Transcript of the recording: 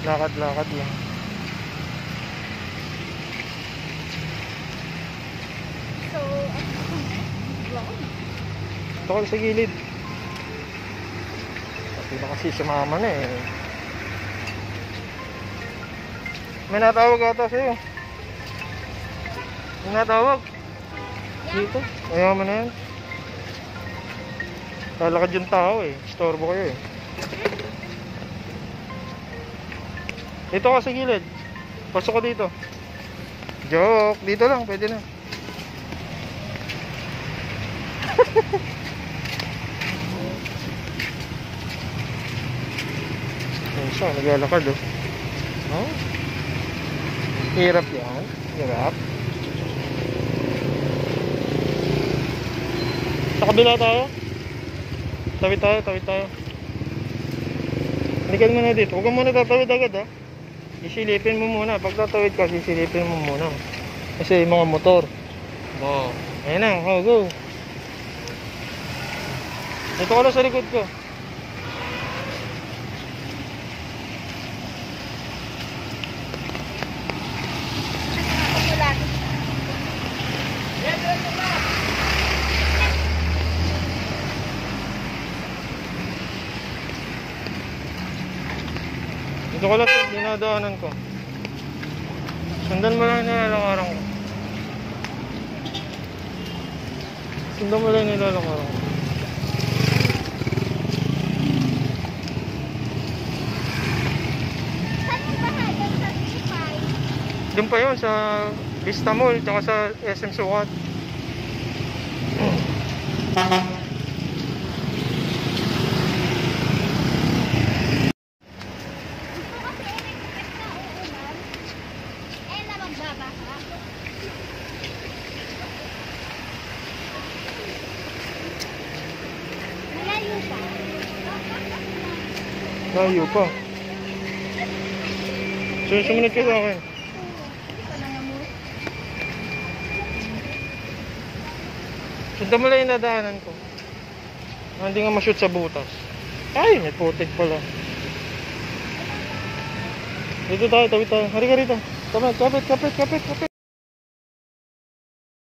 Lakad-lakad lang. So, vlog. Ito ko sa gilid. Pati na kasi sumama na eh. May natawag ata sa'yo. May natawag. Dito. Ayaw mo na yan. Lalakad yung tao eh. Istorbo kayo eh. Dito ka sa gilid. Pasok ko dito. Joke. Dito lang. Pwede na. Ayun siya. Naglalakad oh. Oh. Hirap yan. Hirap. Sa kabila tayo. Tawid tayo. Tawid tayo. Halikan mo na dito. Huwag mo muna tatawid agad ha. Sisilipin mo muna. Pag tatawid ka, sisilipin mo muna. Kasi yung mga motor. Wow. Ayan na. Oh, go. Ito ka lang sa likod ko. Ito ko lang sa dinadaanan ko. Sundan mo lang yung nilalakaran ko. Sundan mo lang yung nilalakaran ko. Doon pa yun sa Vista Mall tsaka sa SM Sukat. Layo pa. Sumunod ka sa akin. Sundan mo lang yung nadaanan ko. Hindi nga ma-shoot sa butas. Ay, may putik pala. Dito tayo, tawid tayo. Hari ka rito. Kapit.